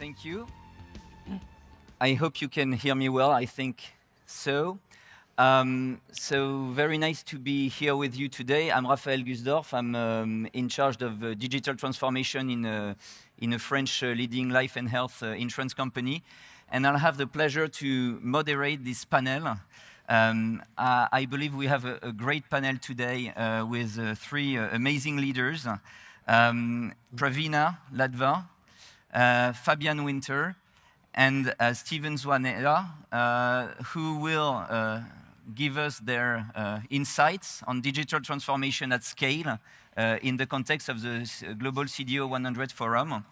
Thank you. I hope you can hear me well. I think so. So very nice to be here with you today. I'm Raphael Gusdorf. I'm in charge of digital transformation in a French leading life and health insurance company. And I'll have the pleasure to moderate this panel. I believe we have a great panel today with three amazing leaders. Pravina Ladva, Fabian Winter, and Steven Zuanella, who will give us their insights on digital transformation at scale in the context of the Global CDO100 Forum.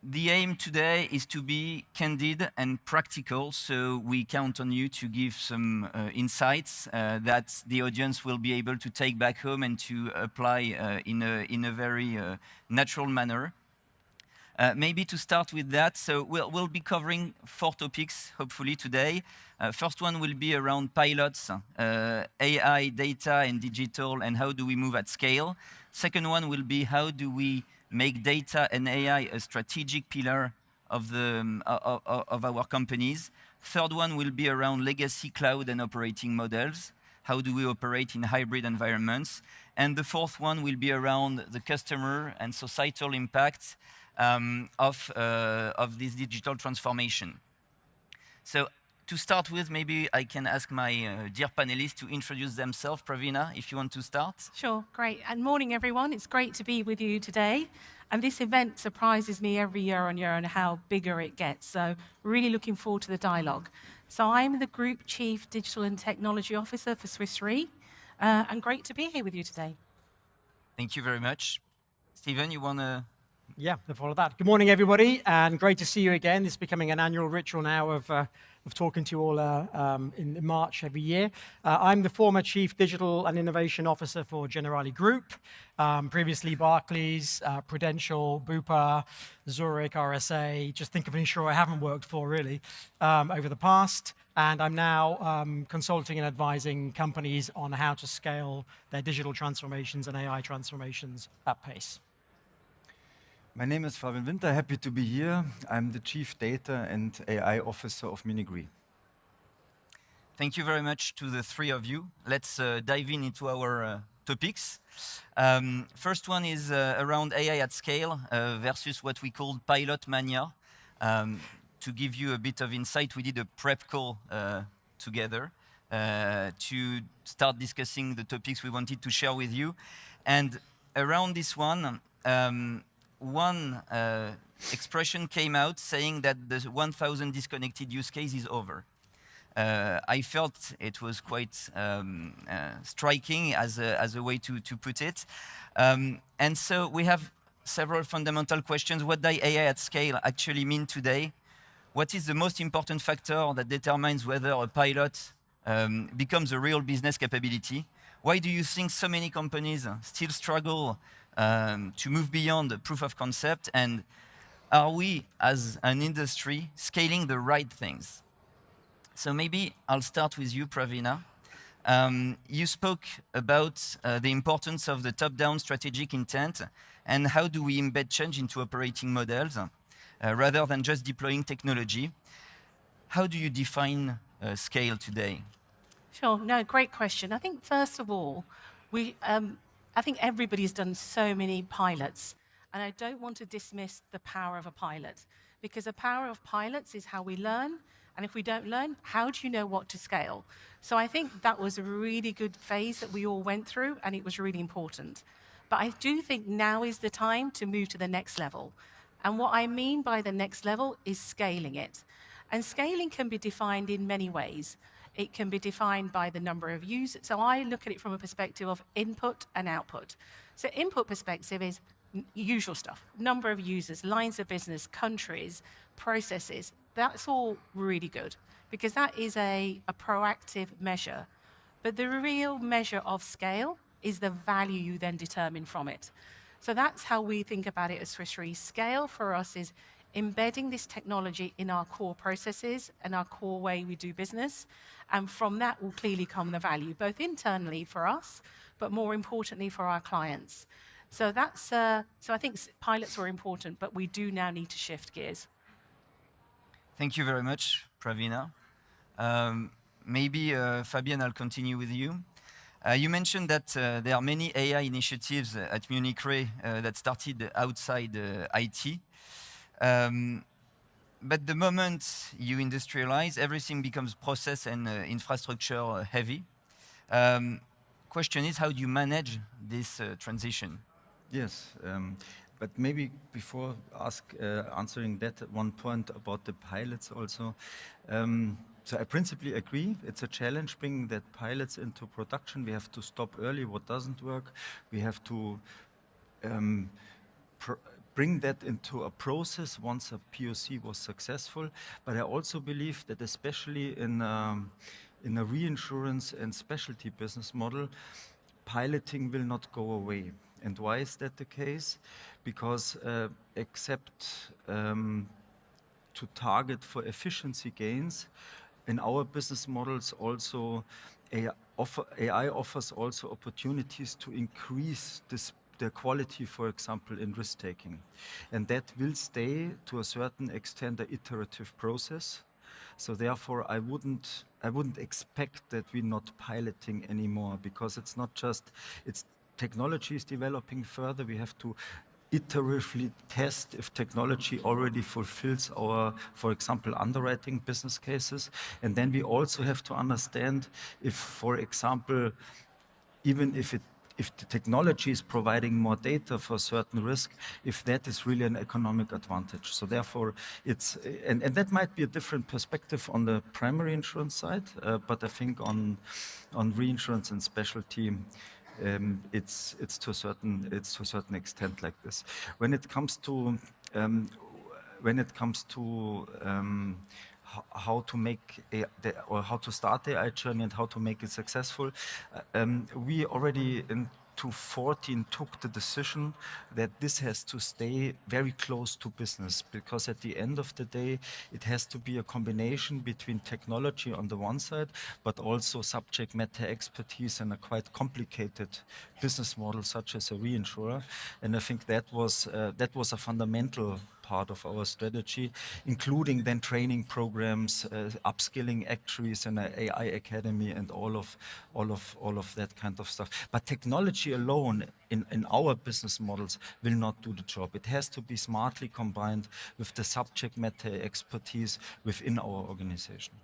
The aim today is to be candid and practical, so we count on you to give some insights that the audience will be able to take back home and to apply in a very natural manner. Maybe to start with that, so we'll be covering 4 topics, hopefully, today. First one will be around pilots, AI, data, and digital, and how do we move at scale. Second one will be how do we make data and AI a strategic pillar of our companies. Third one will be around legacy cloud and operating models. How do we operate in hybrid environments? And the fourth one will be around the customer and societal impact of this digital transformation. So to start with, maybe I can ask my dear panelists to introduce themselves. Pravina, if you want to start. Sure, great. And morning, everyone. It's great to be with you today. And this event surprises me every year on how bigger it gets. So really looking forward to the dialogue. So I'm the Group Chief Digital and Technology Officer for Swiss Re. And great to be here with you today. Thank you very much. Steven, you want to... Yeah, no follow that. Good morning, everybody, and great to see you again. It's becoming an annual ritual now of talking to you all in March every year. I'm the former Chief Digital and Innovation Officer for Generali Group, previously Barclays, Prudential, Bupa, Zurich, RSA. Just think of an insurer I haven't worked for, really, over the past. And I'm now consulting and advising companies on how to scale their digital transformations and AI transformations at pace. My name is Fabian Winter, happy to be here. I'm the Chief Data and AI Officer of Munich Re. Thank you very much to the three of you. Let's dive into our topics. First one is around AI at scale versus what we call pilot mania. To give you a bit of insight, we did a prep call together to start discussing the topics we wanted to share with you. And around this one expression came out saying that the 1,000 disconnected use case is over. I felt it was quite striking as a way to put it. And so we have several fundamental questions. What does AI at scale actually mean today? What is the most important factor that determines whether a pilot becomes a real business capability? Why do you think so many companies still struggle to move beyond the proof of concept, and are we, as an industry, scaling the right things? So maybe I'll start with you, Pravina. You spoke about the importance of the top-down strategic intent, and how do we embed change into operating models, rather than just deploying technology. How do you define scale today? Sure, no, great question. I think, first of all, I think everybody's done so many pilots, and I don't want to dismiss the power of a pilot, because the power of pilots is how we learn, and if we don't learn, how do you know what to scale? So I think that was a really good phase that we all went through, and it was really important. But I do think now is the time to move to the next level. And what I mean by the next level is scaling it. And scaling can be defined in many ways. It can be defined by the number of users. So I look at it from a perspective of input and output. So input perspective is usual stuff, number of users, lines of business, countries, processes. That's all really good, because that is a proactive measure. But the real measure of scale is the value you then determine from it. So that's how we think about it at Swiss Re. Scale for us is embedding this technology in our core processes and our core way we do business. And from that will clearly come the value, both internally for us, but more importantly for our clients. So so I think pilots are important, but we do now need to shift gears. Thank you very much, Pravina. Maybe, Fabian, I'll continue with you. You mentioned that there are many AI initiatives at Munich Re that started outside IT. But the moment you industrialize, everything becomes process and infrastructure heavy. Question is, how do you manage this transition? Yes, but maybe before answering that, one point about the pilots also. So I principally agree, it's a challenge bringing that pilots into production. We have to stop early what doesn't work. We have to bring that into a process once a POC was successful. But I also believe that especially in a reinsurance and specialty business model, piloting will not go away. And why is that the case? Because except to target for efficiency gains, in our business models also AI offers also opportunities to increase the quality, for example, in risk taking. And that will stay to a certain extent an iterative process. So therefore, I wouldn't expect that we're not piloting anymore, because it's not just, technology is developing further. We have to iteratively test if technology already fulfills our, for example, underwriting business cases. And then we also have to understand if, for example, even if the technology is providing more data for a certain risk, if that is really an economic advantage. So therefore, and that might be a different perspective on the primary insurance side, but I think on reinsurance and specialty, it's to a certain extent like this. When it comes to how to make how to start the AI journey and how to make it successful, we already in 2014 took the decision that this has to stay very close to business, because at the end of the day, it has to be a combination between technology on the one side, but also subject matter expertise and a quite complicated business model such as a reinsurer. And I think that was a fundamental part of our strategy, including then training programs, upskilling actuaries in an AI academy, and all of that kind of stuff. But technology alone in our business models will not do the job. It has to be smartly combined with the subject matter expertise within our organization.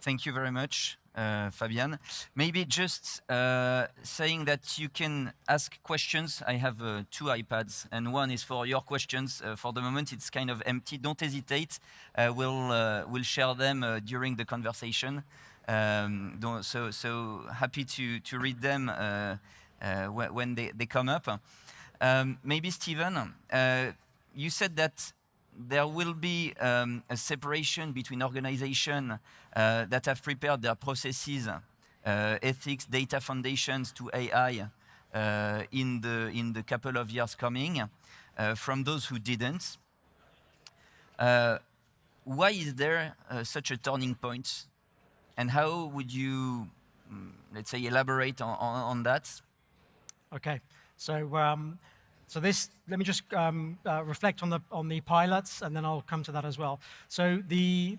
Thank you very much, Fabian. Maybe just saying that you can ask questions. I have 2 iPads, and one is for your questions. For the moment, it's kind of empty. Don't hesitate. We'll share them during the conversation. So happy to read them when they come up. Maybe Steven, you said that there will be a separation between organizations that have prepared their processes, ethics, data foundations to AI in the couple of years coming, from those who didn't. Why is there such a turning point? And how would you, let's say, elaborate on that? Okay, so let me just reflect on the pilots, and then I'll come to that as well. So the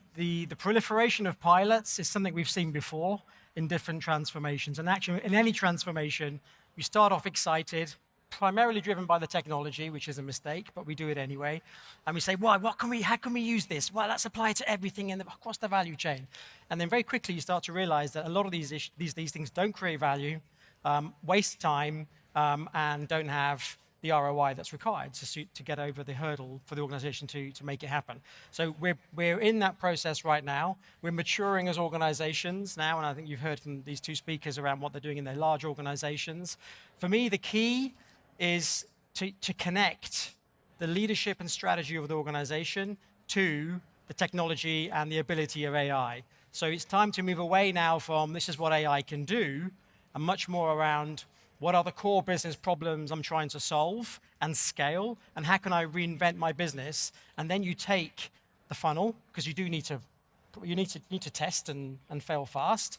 proliferation of pilots is something we've seen before in different transformations. And actually, in any transformation, you start off excited, primarily driven by the technology, which is a mistake, but we do it anyway. And we say, why? How can we use this? Well, let's apply it to everything across the value chain. And then very quickly, you start to realize that a lot of these things don't create value, waste time, and don't have the ROI that's required to get over the hurdle for the organization to make it happen. So we're in that process right now. We're maturing as organizations now, and I think you've heard from these 2 speakers around what they're doing in their large organizations. For me, the key is to connect the leadership and strategy of the organization to the technology and the ability of AI. So it's time to move away now from this is what AI can do, and much more around what are the core business problems I'm trying to solve and scale, and how can I reinvent my business? And then you take the funnel, because you do need to test and fail fast.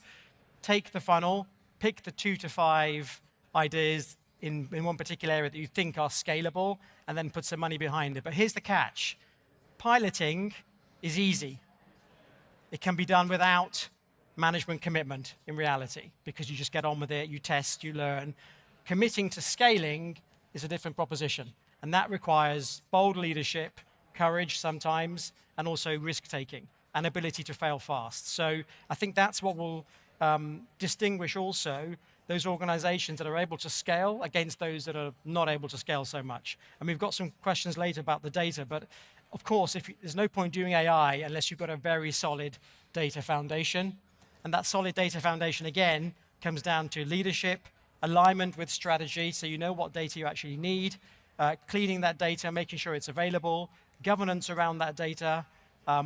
Take the funnel, pick the 2 to 5 ideas in one particular area that you think are scalable, and then put some money behind it. But here's the catch. Piloting is easy. It can be done without management commitment in reality, because you just get on with it, you test, you learn. Committing to scaling is a different proposition, and that requires bold leadership, courage sometimes, and also risk-taking, and ability to fail fast. So I think that's what will distinguish also those organizations that are able to scale against those that are not able to scale so much. And we've got some questions later about the data, but of course, there's no point doing AI unless you've got a very solid data foundation. And that solid data foundation, again, comes down to leadership, alignment with strategy, so you know what data you actually need, cleaning that data, making sure it's available, governance around that data,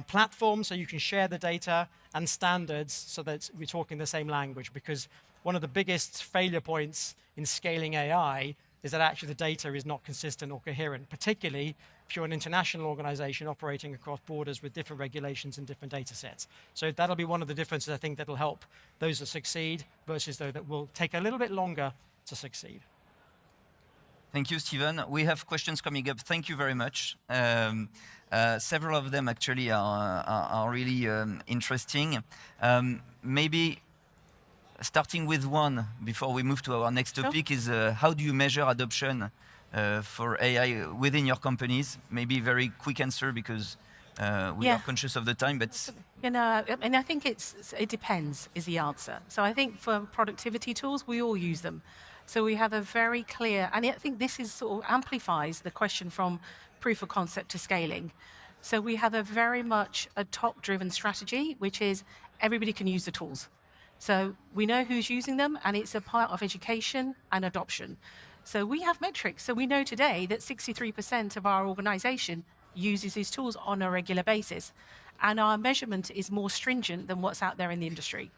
platforms so you can share the data, and standards so that we're talking the same language. Because one of the biggest failure points in scaling AI is that actually the data is not consistent or coherent, particularly if you're an international organization operating across borders with different regulations and different data sets. So that'll be one of the differences, I think, that'll help those that succeed versus those that will take a little bit longer to succeed. Thank you, Stephen. We have questions coming up. Thank you very much. Several of them actually are really interesting. Maybe starting with one before we move to our next topic is how do you measure adoption for AI within your companies? Maybe very quick answer because we are conscious of the time, but you know, and I think it depends is the answer. So I think for productivity tools, we all use them. So we have a very clear, and I think this is sort of amplifies the question from proof of concept to scaling. So we have a very much a top-driven strategy, which is everybody can use the tools. So we know who's using them, and it's a part of education and adoption. So we have metrics. So we know today that 63% of our organization uses these tools on a regular basis. And our measurement is more stringent than what's out there in the industry.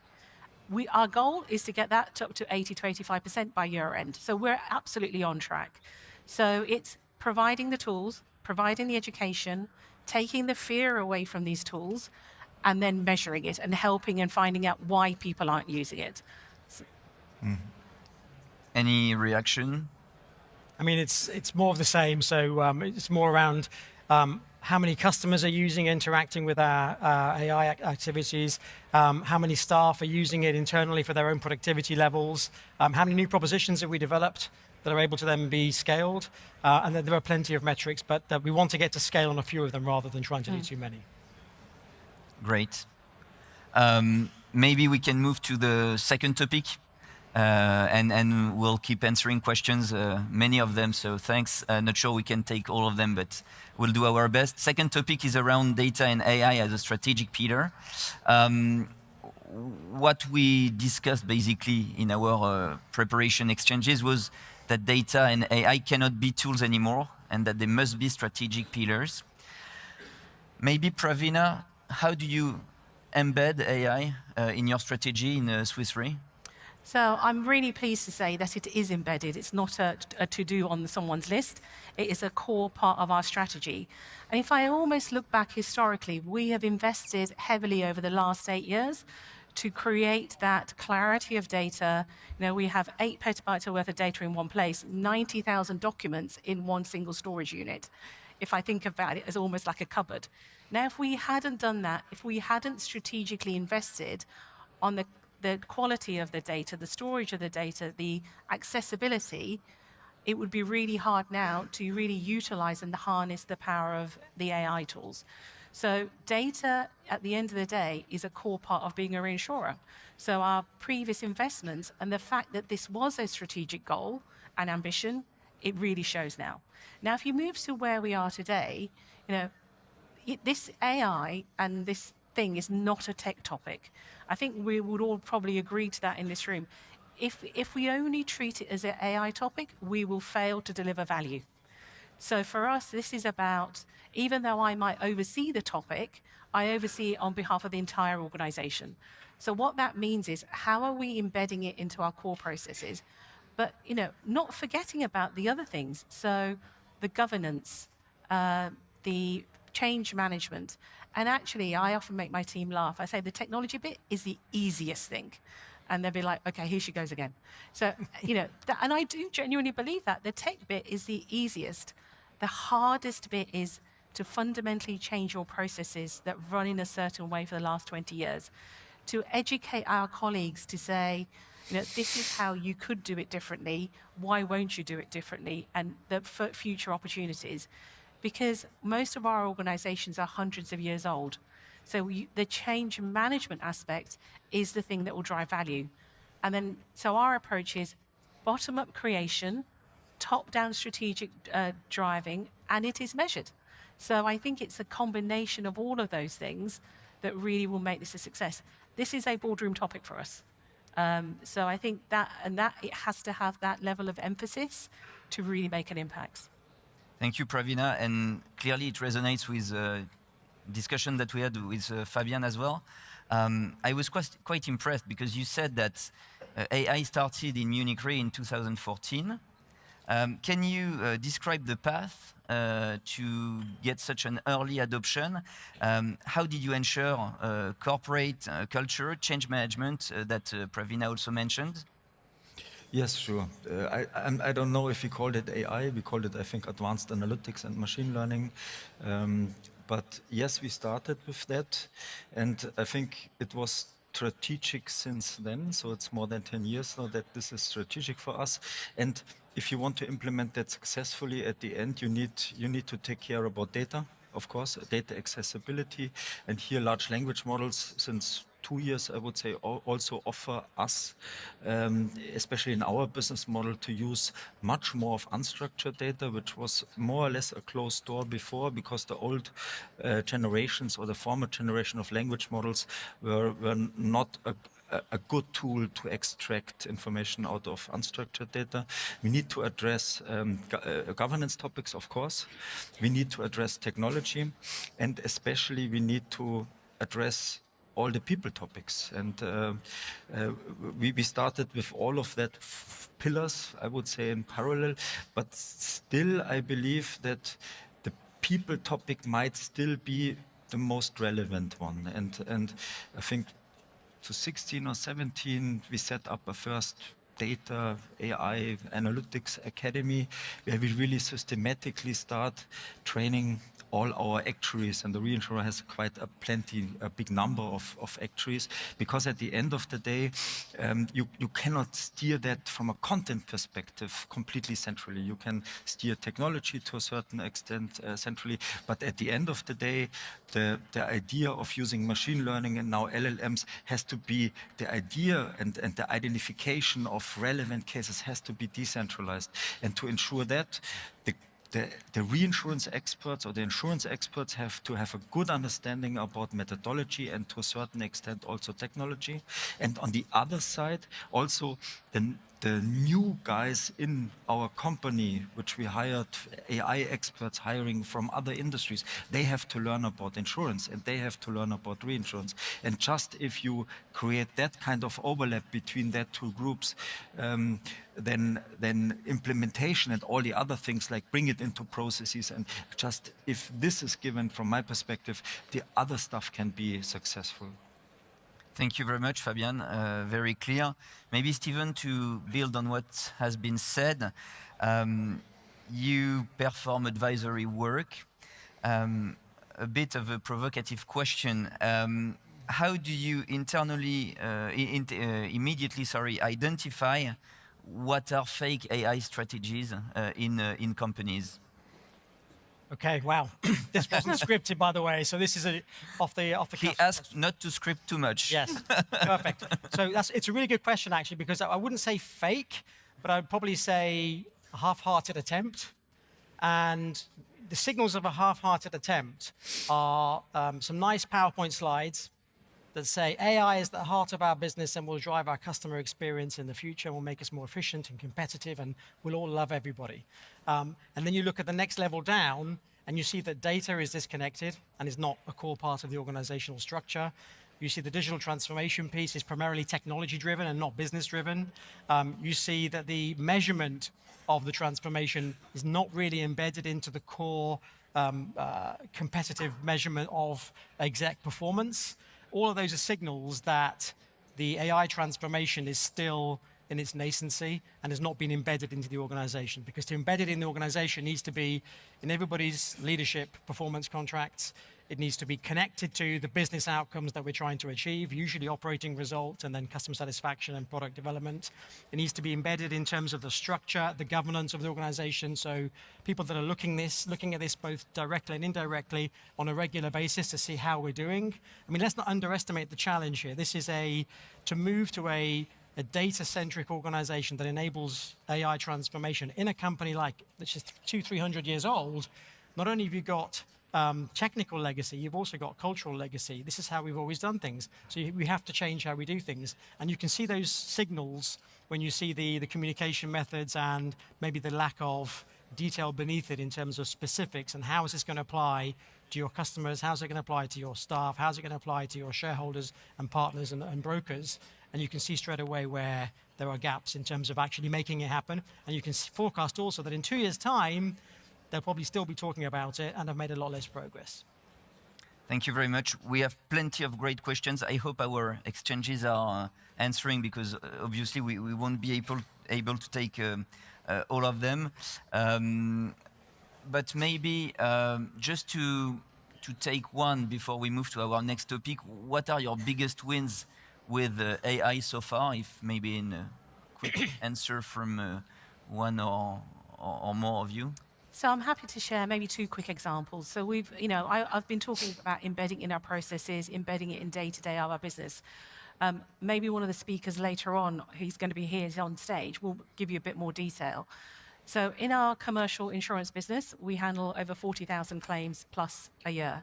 Our goal is to get that up to 80 to 85% by year end. So we're absolutely on track. So it's providing the tools, providing the education, taking the fear away from these tools, and then measuring it and helping and finding out why people aren't using it. Any reaction? I mean, it's more of the same. So it's more around how many customers are using, interacting with our AI activities, how many staff are using it internally for their own productivity levels, how many new propositions have we developed that are able to then be scaled, and then there are plenty of metrics, but we want to get to scale on a few of them rather than trying to do too many. Great. Maybe we can move to the second topic, and we'll keep answering questions, many of them, so thanks. Not sure we can take all of them, but we'll do our best. Second topic is around data and AI as a strategic pillar. What we discussed basically in our preparation exchanges was that data and AI cannot be tools anymore, and that they must be strategic pillars. Maybe Pravina, how do you embed AI in your strategy in Swiss Re? So I'm really pleased to say that it is embedded. It's not a to-do on someone's list. It is a core part of our strategy. And if I almost look back historically, we have invested heavily over the last 8 years to create that clarity of data. You know, we have 8 petabytes worth of data in one place, 90,000 documents in one single storage unit. If I think about it as almost like a cupboard. Now, if we hadn't done that, if we hadn't strategically invested on the quality of the data, the storage of the data, the accessibility, it would be really hard now to really utilize and harness the power of the AI tools. So data, at the end of the day, is a core part of being a reinsurer. So our previous investments and the fact that this was a strategic goal and ambition, it really shows now. Now, if you move to where we are today, you know, this AI and this thing is not a tech topic. I think we would all probably agree to that in this room. If we only treat it as an AI topic, we will fail to deliver value. So for us, this is about, even though I might oversee the topic, I oversee it on behalf of the entire organization. So what that means is, how are we embedding it into our core processes? But, you know, not forgetting about the other things. So the governance, the change management. And actually, I often make my team laugh. I say the technology bit is the easiest thing. and they'll be like, okay, here she goes again. So, and I do genuinely believe that. The tech bit is the easiest. The hardest bit is to fundamentally change your processes that run in a certain way for the last 20 years. To educate our colleagues to say, this is how you could do it differently. Why won't you do it differently? And the future opportunities. Because most of our organizations are hundreds of years old. So the change management aspect is the thing that will drive value. And then, so our approach is bottom-up creation, top-down strategic driving, and it is measured. So I think it's a combination of all of those things that really will make this a success. This is a boardroom topic for us. So I think that it has to have that level of emphasis to really make an impact. Thank you, Pravina. And clearly it resonates with discussion that we had with Fabian as well. I was quite impressed because you said that AI started in Munich Re in 2014. Can you describe the path to get such an early adoption? How did you ensure corporate culture, change management that Pravina also mentioned? Yes, sure. I don't know if we called it AI. We called it, I think, advanced analytics and machine learning. But yes, we started with that. And I think it was strategic since then. So it's more than 10 years now that this is strategic for us. And if you want to implement that successfully at the end, you need to take care about data, of course, data accessibility. And here large language models since 2 years, I would say, also offer us, especially in our business model, to use much more of unstructured data, which was more or less a closed door before, because the old generations or the former generation of language models were not a good tool to extract information out of unstructured data. We need to address governance topics, of course. We need to address technology, and especially we need to address all the people topics. And we started with all of that pillars, I would say, in parallel. But still, I believe that the people topic might still be the most relevant one. And I think to 16 or 17, we set up a first data AI analytics academy where we really systematically start training all our actuaries, and the reinsurer has quite a big number of actuaries, because at the end of the day, you cannot steer that from a content perspective completely centrally. You can steer technology to a certain extent centrally, but at the end of the day, the idea of using machine learning and now LLMs has to be the idea, and the identification of relevant cases has to be decentralized. And to ensure that, the reinsurance experts or the insurance experts have to have a good understanding about methodology and to a certain extent also technology. And on the other side, also the new guys in our company, which we hired, AI experts hiring from other industries, they have to learn about insurance and they have to learn about reinsurance. And just if you create that kind of overlap between that two groups, then implementation and all the other things like bring it into processes, and just if this is given from my perspective, the other stuff can be successful. Thank you very much, Fabian. Very clear. Maybe, Stephen, to build on what has been said, you perform advisory work. A bit of a provocative question. How do you internally, immediately, identify what are fake AI strategies in companies? Okay, wow. This wasn't scripted, by the way, so this is off the He asked not to script too much. Yes, perfect. So it's a really good question, actually, because I wouldn't say fake, but I'd probably say a half-hearted attempt. And the signals of a half-hearted attempt are some nice PowerPoint slides that say AI is the heart of our business and will drive our customer experience in the future, will make us more efficient and competitive, and we'll all love everybody. And then you look at the next level down, and you see that data is disconnected and is not a core part of the organizational structure. You see the digital transformation piece is primarily technology-driven and not business-driven. You see that the measurement of the transformation is not really embedded into the core competitive measurement of exec performance. All of those are signals that the AI transformation is still in its nascency and has not been embedded into the organization. Because to embed it in the organization needs to be in everybody's leadership performance contracts. It needs to be connected to the business outcomes that we're trying to achieve, usually operating results and then customer satisfaction and product development. It needs to be embedded in terms of the structure, the governance of the organization. So people that are looking at this both directly and indirectly on a regular basis to see how we're doing. I mean, let's not underestimate the challenge here. This is to move to a data-centric organization that enables AI transformation in a company that's just 200-300 years old. Not only have you got technical legacy, you've also got cultural legacy. This is how we've always done things. So we have to change how we do things. And you can see those signals when you see the communication methods and maybe the lack of detail beneath it in terms of specifics and how is this going to apply to your customers, how's it going to apply to your staff, how's it going to apply to your shareholders and partners and brokers. And you can see straight away where there are gaps in terms of actually making it happen. And you can forecast also that in 2 years' time, they'll probably still be talking about it and have made a lot less progress. Thank you very much. We have plenty of great questions. I hope our exchanges are answering, because obviously we won't be able to take all of them. But maybe just to take one before we move to our next topic, what are your biggest wins with AI so far? If maybe in a quick answer from one or more of you. So I'm happy to share maybe 2 quick examples. So I've been talking about embedding in our processes, embedding it in day-to-day of our business. Maybe one of the speakers later on, who's going to be here on stage, will give you a bit more detail. So in our commercial insurance business, we handle over 40,000 claims plus a year.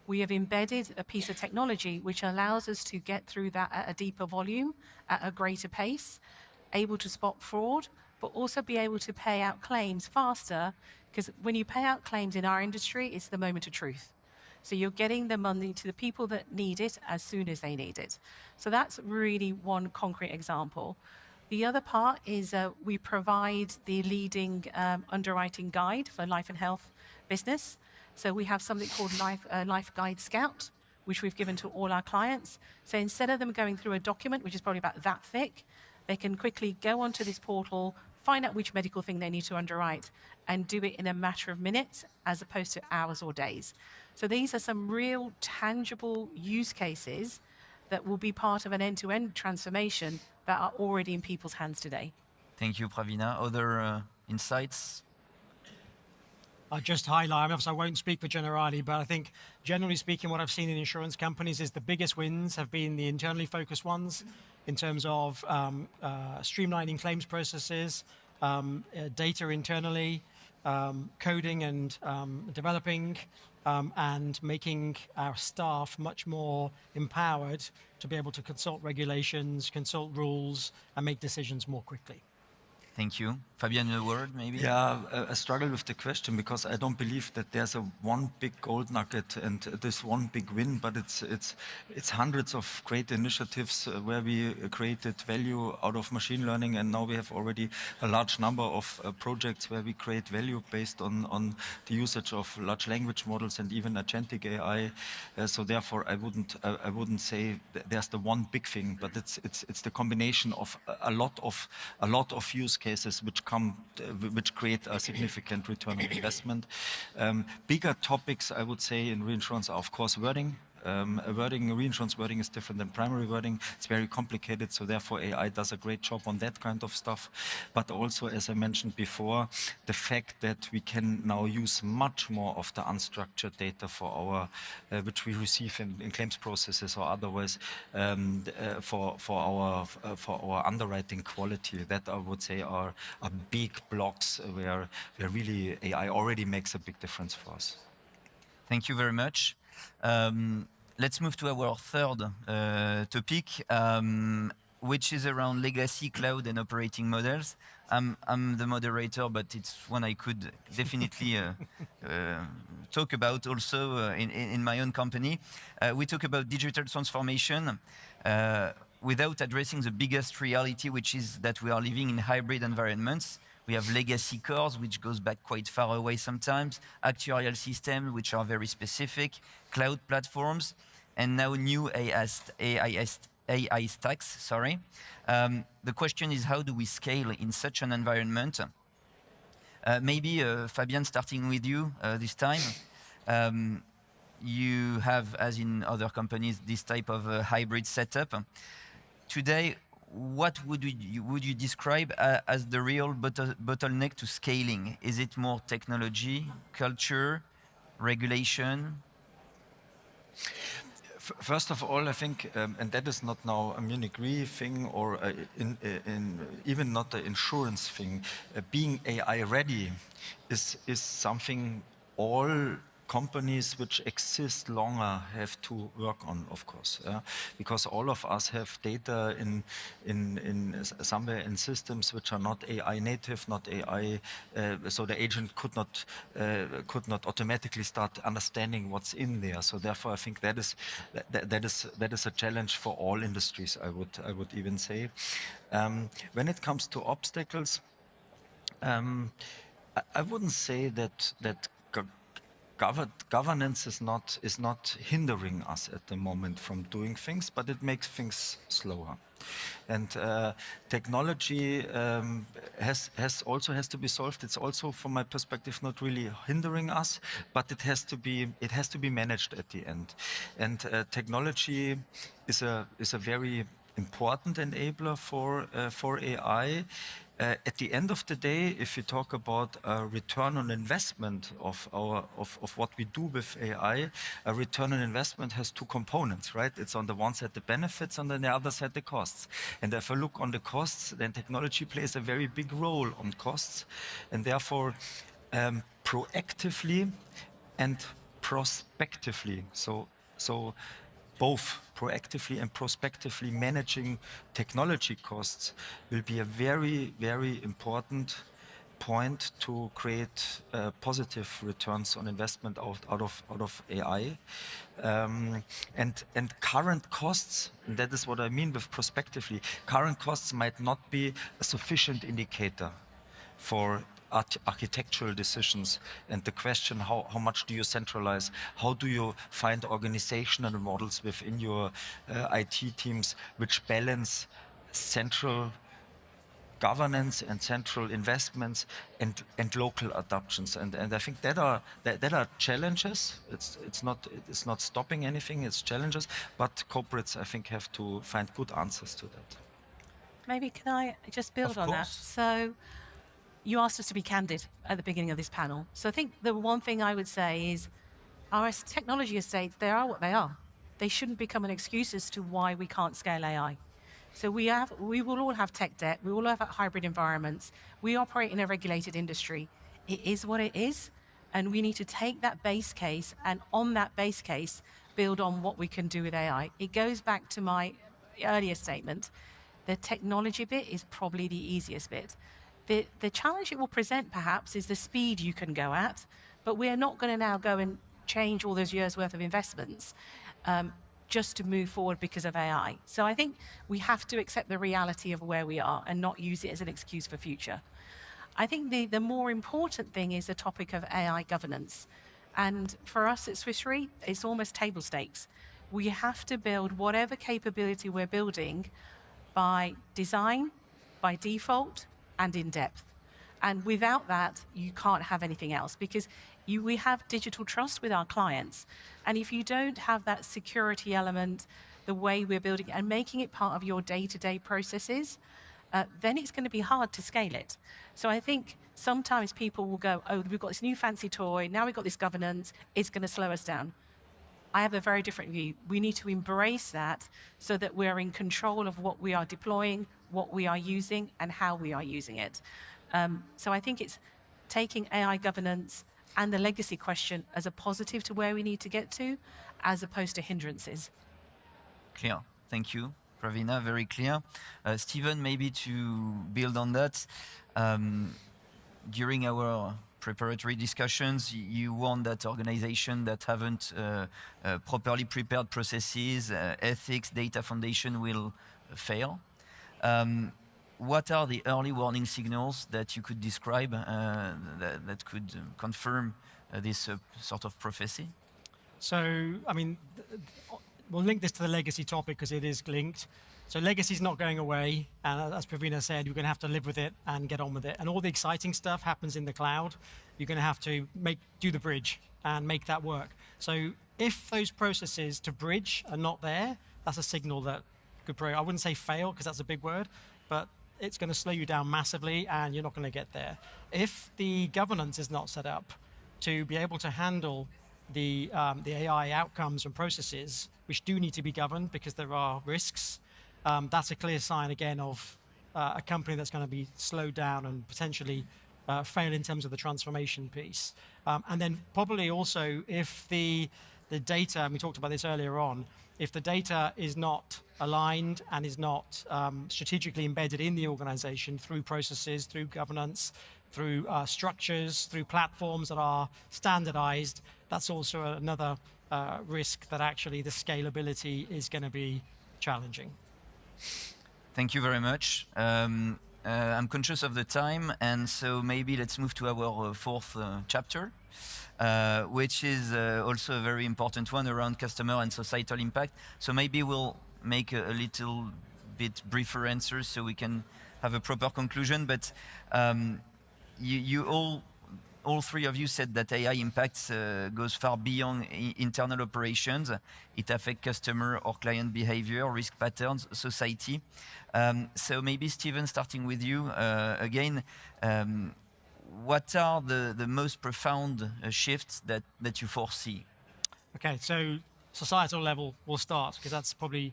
We have embedded a piece of technology which allows us to get through that at a deeper volume, at a greater pace, able to spot fraud, but also be able to pay out claims faster, because when you pay out claims in our industry, it's the moment of truth. So you're getting the money to the people that need it as soon as they need it. So that's really one concrete example. The other part is we provide the leading underwriting guide for life and health business. So we have something called Life Guide Scout, which we've given to all our clients. So instead of them going through a document, which is probably about that thick, they can quickly go onto this portal, find out which medical thing they need to underwrite, and do it in a matter of minutes as opposed to hours or days. So these are some real tangible use cases that will be part of an end-to-end transformation that are already in people's hands today. Thank you, Pravina. Other insights? I'll just highlight, obviously I won't speak for Generali, but I think generally speaking, what I've seen in insurance companies is the biggest wins have been the internally focused ones in terms of streamlining claims processes, data internally, coding and developing, and making our staff much more empowered to be able to consult regulations, consult rules, and make decisions more quickly. Thank you. Fabian, a word maybe? Yeah, I struggle with the question because I don't believe that there's one big gold nugget and this one big win, but it's hundreds of great initiatives where we created value out of machine learning, and now we have already a large number of projects where we create value based on the usage of large language models and even agentic AI. So therefore, I wouldn't say there's the one big thing, but it's the combination of a lot of use cases which create a significant return on investment. Bigger topics, I would say, in reinsurance are, of course, wording. Reinsurance wording is different than primary wording. It's very complicated, so therefore AI does a great job on that kind of stuff. But also, as I mentioned before, the fact that we can now use much more of the unstructured data for our, which we receive in claims processes or otherwise, for our underwriting quality. That I would say are big blocks where really AI already makes a big difference for us. Thank you very much. Let's move to our third topic, which is around legacy, cloud, and operating models. I'm the moderator, but it's one I could definitely talk about also in my own company. We talk about digital transformation without addressing the biggest reality, which is that we are living in hybrid environments. We have legacy cores, which goes back quite far away sometimes, actuarial systems, which are very specific, cloud platforms, and now new AI stacks, sorry. The question is, how do we scale in such an environment? Maybe, Fabian, starting with you this time. You have, as in other companies, this type of hybrid setup. Today, what would you describe as the real bottleneck to scaling? Is it more technology, culture, regulation? First of all, I think, and that is not now a Munich Re thing or even not the insurance thing, being AI ready is something all companies which exist longer have to work on, of course, because all of us have data in somewhere in systems which are not AI native, not AI, so the agent could not automatically start understanding what's in there. So therefore, I think that is a challenge for all industries. I would even say, when it comes to obstacles, I wouldn't say that governance is not hindering us at the moment from doing things, but it makes things slower. And technology has to be solved. It's also, from my perspective, not really hindering us, but it has to be managed at the end. And technology is a very important enabler for AI. At the end of the day, if you talk about a return on investment of what we do with AI, a return on investment has two components, right? It's on the one side the benefits, and on the other side the costs. And if I look on the costs, then technology plays a very big role on costs, and therefore proactively and prospectively. So both proactively and prospectively managing technology costs will be a very, very important point to create positive returns on investment out of AI. And current costs, and that is what I mean with prospectively, current costs might not be a sufficient indicator for architectural decisions, and the question, how much do you centralize? How do you find organizational models within your IT teams which balance central governance and central investments and local adoptions? And I think that are challenges. It's not stopping anything. It's challenges, but corporates, I think, have to find good answers to that. Maybe can I just build on that? So you asked us to be candid at the beginning of this panel. So I think the one thing I would say is our technology estates, they are what they are. They shouldn't become an excuse as to why we can't scale AI. So we will all have tech debt. We all have hybrid environments. We operate in a regulated industry. It is what it is. And we need to take that base case and on that base case, build on what we can do with AI. It goes back to my earlier statement. The technology bit is probably the easiest bit. The challenge it will present, perhaps, is the speed you can go at, but we are not going to now go and change all those years' worth of investments just to move forward because of AI. So I think we have to accept the reality of where we are and not use it as an excuse for future. I think the more important thing is the topic of AI governance. And for us at Swiss Re, it's almost table stakes. We have to build whatever capability we're building by design, by default, and in depth. And without that, you can't have anything else, because we have digital trust with our clients. And if you don't have that security element, the way we're building and making it part of your day-to-day processes, then it's going to be hard to scale it. So I think sometimes people will go, oh, we've got this new fancy toy, now we've got this governance, it's going to slow us down. I have a very different view. We need to embrace that so that we're in control of what we are deploying, what we are using, and how we are using it. So I think it's taking AI governance and the legacy question as a positive to where we need to get to, as opposed to hindrances. Clear. Thank you, Pravina. Very clear. Stephen, maybe to build on that, during our preparatory discussions, you warned that organizations that haven't properly prepared processes, ethics, data foundation will fail. What are the early warning signals that you could describe that could confirm this sort of prophecy? So, I mean, we'll link this to the legacy topic because it is linked. So legacy is not going away, and as Pravina said, you're going to have to live with it and get on with it. And all the exciting stuff happens in the cloud. You're going to have to do the bridge and make that work. So if those processes to bridge are not there, that's a signal that I wouldn't say fail because that's a big word, but it's going to slow you down massively and you're not going to get there. If the governance is not set up to be able to handle the AI outcomes and processes, which do need to be governed because there are risks, that's a clear sign again of a company that's going to be slowed down and potentially fail in terms of the transformation piece. And then probably also if the data, and we talked about this earlier on, if the data is not aligned and is not strategically embedded in the organization through processes, through governance, through structures, through platforms that are standardized, that's also another risk that actually the scalability is going to be challenging. Thank you very much. I'm conscious of the time, and so maybe let's move to our fourth chapter, which is also a very important one around customer and societal impact. So maybe we'll make a little bit briefer answers so we can have a proper conclusion. But you all three of you said that AI impacts goes far beyond internal operations. It affects customer or client behavior, risk patterns, society. So maybe Steven, starting with you again, what are the most profound shifts that you foresee? Okay, so societal level we'll start because that's probably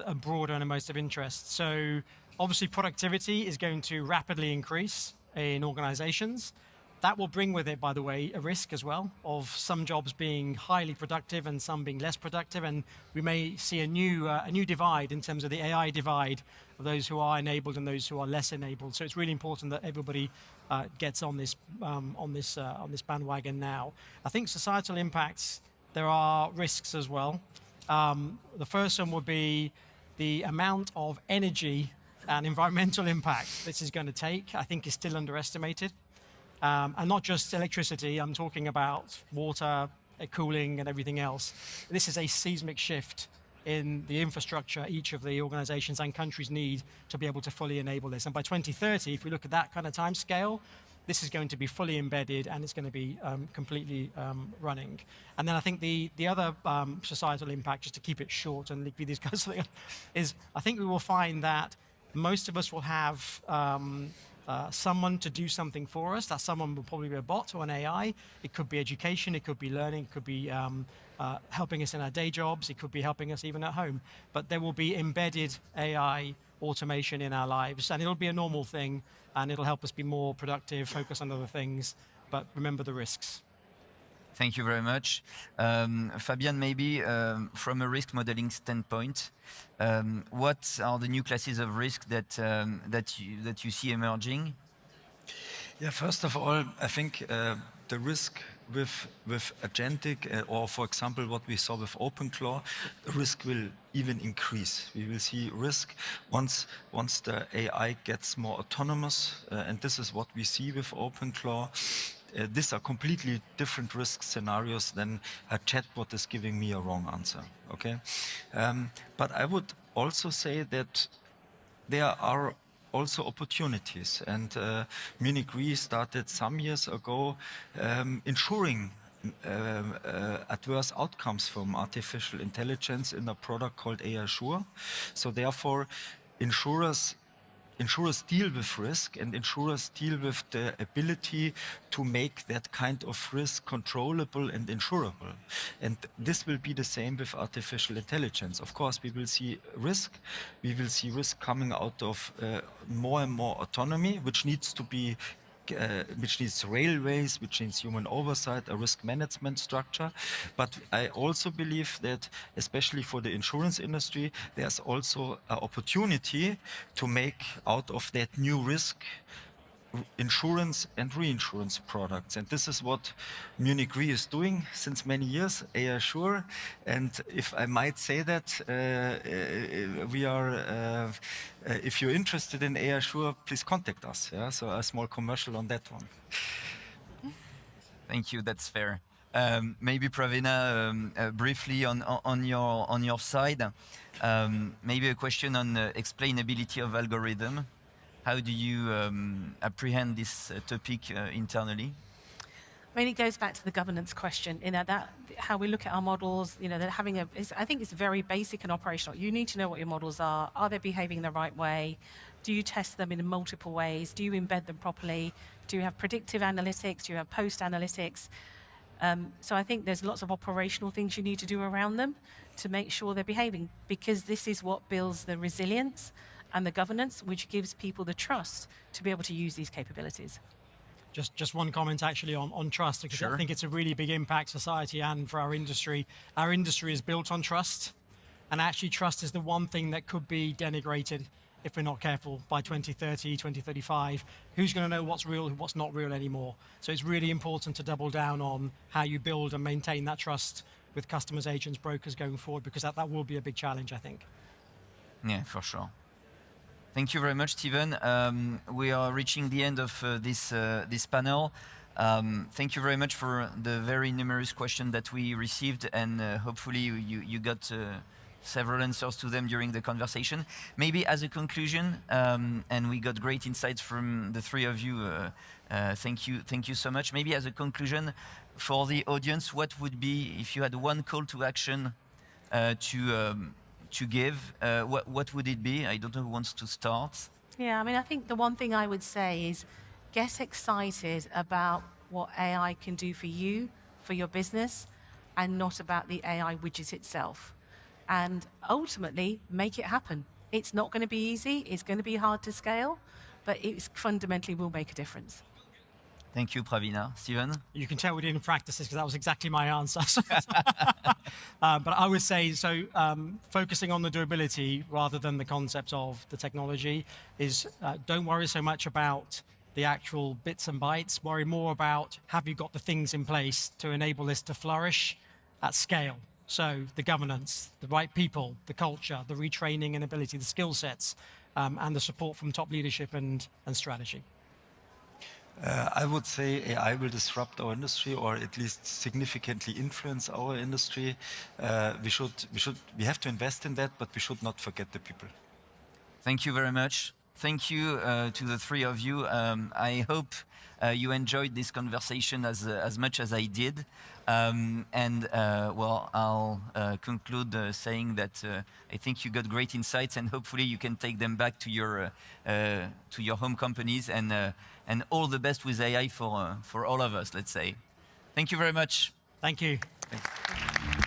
a broader and the most of interest. So obviously productivity is going to rapidly increase in organizations. That will bring with it, by the way, a risk as well of some jobs being highly productive and some being less productive. And we may see a new divide in terms of the AI divide of those who are enabled and those who are less enabled. So it's really important that everybody gets on this bandwagon now. I think societal impacts, there are risks as well. The first one would be the amount of energy and environmental impact this is going to take, I think is still underestimated. And not just electricity, I'm talking about water, cooling, and everything else. This is a seismic shift in the infrastructure each of the organizations and countries need to be able to fully enable this. And by 2030, if we look at that kind of time scale, this is going to be fully embedded and it's going to be completely running. And then I think the other societal impact, just to keep it short and leave these guys, is I think we will find that most of us will have someone to do something for us. That someone will probably be a bot or an AI. It could be education, it could be learning, it could be helping us in our day jobs, it could be helping us even at home. But there will be embedded AI automation in our lives, and it'll be a normal thing, and it'll help us be more productive, focus on other things, but remember the risks. Thank you very much. Fabian, maybe from a risk modeling standpoint, what are the new classes of risk that you see emerging? Yeah, first of all, I think the risk with agentic, or for example, what we saw with OpenClaw, the risk will even increase. We will see risk once the AI gets more autonomous, and this is what we see with OpenClaw. These are completely different risk scenarios than a chatbot is giving me a wrong answer, okay? But I would also say that there are also opportunities, and Munich Re started some years ago ensuring adverse outcomes from artificial intelligence in a product called AIsure. So therefore, insurers deal with risk, and insurers deal with the ability to make that kind of risk controllable and insurable. And this will be the same with artificial intelligence. Of course, we will see risk. We will see risk coming out of more and more autonomy, which needs to be which needs railways, which needs human oversight, a risk management structure. But I also believe that, especially for the insurance industry, there's also an opportunity to make out of that new risk insurance and reinsurance products. And this is what Munich Re is doing since many years, AIsure. And if I might say that, we are, if you're interested in AIsure, please contact us. Yeah? So a small commercial on that one. Thank you, that's fair. Maybe Pravina, briefly on your side, maybe a question on explainability of algorithm. How do you apprehend this topic internally? I mean, it goes back to the governance question, that how we look at our models, that having I think it's very basic and operational. You need to know what your models are. Are they behaving the right way? Do you test them in multiple ways? Do you embed them properly? Do you have predictive analytics? Do you have post analytics? So I think there's lots of operational things you need to do around them to make sure they're behaving, because this is what builds the resilience and the governance, which gives people the trust to be able to use these capabilities. Just one comment actually on trust, because Sure. I think it's a really big impact society and for our industry. Our industry is built on trust, and actually trust is the one thing that could be denigrated if we're not careful by 2030, 2035. Who's going to know what's real, what's not real anymore? So it's really important to double down on how you build and maintain that trust with customers, agents, brokers going forward, because that will be a big challenge, I think. Yeah, for sure. Thank you very much, Stephen. We are reaching the end of this panel. Thank you very much for the very numerous questions that we received, and hopefully you got several answers to them during the conversation. Maybe as a conclusion, and we got great insights from the three of you. Thank you so much. Maybe as a conclusion for the audience, what would be, if you had one call to action to give, what would it be? I don't know who wants to start. Yeah, I mean, I think the one thing I would say is get excited about what AI can do for you, for your business, and not about the AI widget itself. And ultimately, make it happen. It's not going to be easy. It's going to be hard to scale, but it fundamentally will make a difference. Thank you, Pravina. Stephen? You can tell we didn't practice this because that was exactly my answer. But I would say, focusing on the durability rather than the concept of the technology is don't worry so much about the actual bits and bytes. Worry more about, have you got the things in place to enable this to flourish at scale? So the governance, the right people, the culture, the retraining and ability, the skill sets, and the support from top leadership and strategy. I would say AI will disrupt our industry, or at least significantly influence our industry. We have to invest in that, but we should not forget the people. Thank you very much. Thank you to the three of you. I hope you enjoyed this conversation as much as I did. Well, I'll conclude saying that I think you got great insights, and hopefully you can take them back to your home companies, and all the best with AI for all of us, let's say. Thank you very much. Thank you. Thanks.